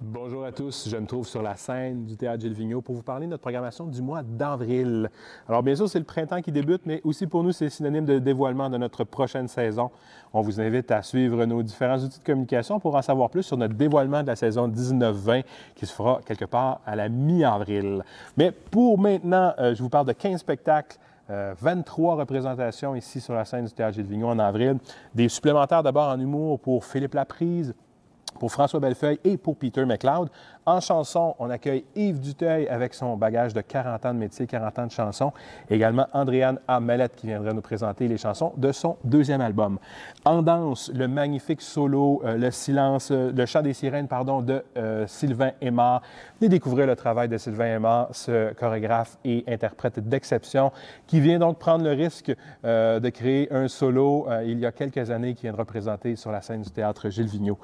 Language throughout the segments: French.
Bonjour à tous, je me trouve sur la scène du Théâtre Gilles Vigneault pour vous parler de notre programmation du mois d'avril. Alors bien sûr, c'est le printemps qui débute, mais aussi pour nous, c'est synonyme de dévoilement de notre prochaine saison. On vous invite à suivre nos différents outils de communication pour en savoir plus sur notre dévoilement de la saison 19-20 qui se fera quelque part à la mi-avril. Mais pour maintenant, je vous parle de 15 spectacles 23 représentations ici sur la scène du Théâtre Gilles Vigneault en avril. Des supplémentaires d'abord en humour pour Philippe Laprise, pour François Bellefeuille et pour Peter McLeod. En chanson, on accueille Yves Duteuil avec son bagage de 40 ans de métier, 40 ans de chansons. Également, Andréane A. Mallette qui viendra nous présenter les chansons de son deuxième album. En danse, le magnifique solo, le chant des sirènes, de Sylvain Aimard. Venez découvrir le travail de Sylvain Aimard, ce chorégraphe et interprète d'exception qui vient donc prendre le risque de créer un solo il y a quelques années qui viendra présenter sur la scène du Théâtre Gilles Vigneault.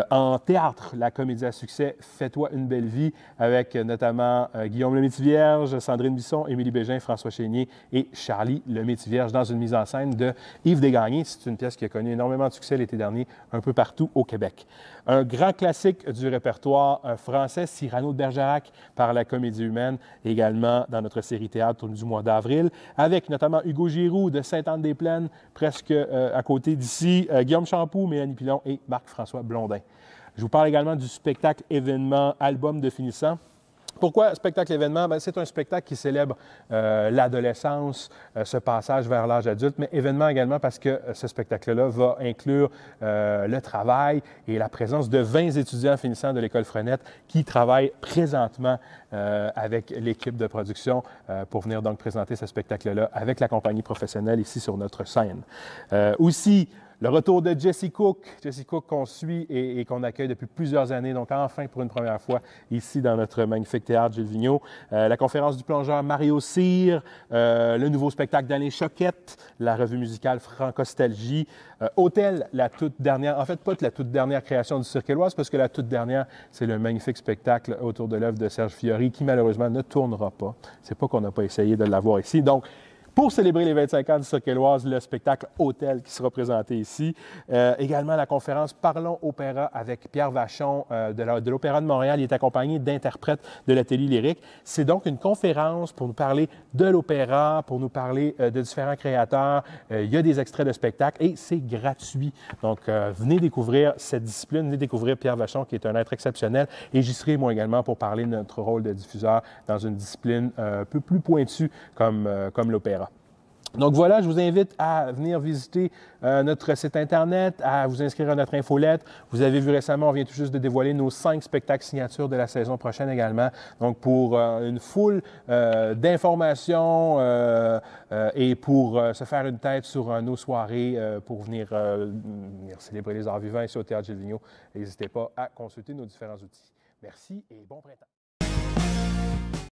En théâtre, la comédie à succès Fais-toi une belle vie avec notamment Guillaume Lemaitre-Vierge, Sandrine Bisson, Émilie Bégin, François Chénier et Charlie Lemaitre-Vierge dans une mise en scène de Yves Desgagnés. C'est une pièce qui a connu énormément de succès l'été dernier un peu partout au Québec. Un grand classique du répertoire français, Cyrano de Bergerac par la Comédie humaine, également dans notre série théâtre du mois d'avril, avec notamment Hugo Giroux de Sainte-Anne-des-Plaines, presque à côté d'ici, Guillaume Champoux, Mélanie Pilon et Marc-François Blondin. Je vous parle également du spectacle événement Album de finissant. Pourquoi spectacle événement? C'est un spectacle qui célèbre l'adolescence, ce passage vers l'âge adulte, mais événement également parce que ce spectacle-là va inclure le travail et la présence de 20 étudiants finissants de l'École Frenette qui travaillent présentement avec l'équipe de production pour venir donc présenter ce spectacle-là avec la compagnie professionnelle ici sur notre scène. Aussi, le retour de Jesse Cook qu'on suit et qu'on accueille depuis plusieurs années, donc enfin pour une première fois ici dans notre magnifique théâtre Gilles Vigneault. La conférence du plongeur Mario Cyr, le nouveau spectacle d'Alain Choquette, la revue musicale Francostalgie, Hôtel, la toute dernière, en fait pas la toute dernière création du Cirque Éloise, parce que la toute dernière, c'est le magnifique spectacle autour de l'œuvre de Serge Fiori qui malheureusement ne tournera pas. C'est pas qu'on n'a pas essayé de l'avoir ici. Donc, pour célébrer les 25 ans du Cirque Éloise, le spectacle Hôtel qui sera présenté ici. Également la conférence Parlons Opéra avec Pierre Vachon de l'Opéra de Montréal. Il est accompagné d'interprètes de l'Atelier lyrique. C'est donc une conférence pour nous parler de l'opéra, pour nous parler de différents créateurs. Il y a des extraits de spectacles et c'est gratuit. Donc, venez découvrir cette discipline, venez découvrir Pierre Vachon qui est un être exceptionnel. Et j'y serai moi également pour parler de notre rôle de diffuseur dans une discipline un peu plus pointue comme l'opéra. Donc voilà, je vous invite à venir visiter notre site Internet, à vous inscrire à notre infolette. Vous avez vu récemment, on vient tout juste de dévoiler nos 5 spectacles signatures de la saison prochaine également. Donc pour une foule d'informations et pour se faire une tête sur nos soirées pour venir célébrer les arts vivants ici au Théâtre Gilles Vigneault, n'hésitez pas à consulter nos différents outils. Merci et bon printemps.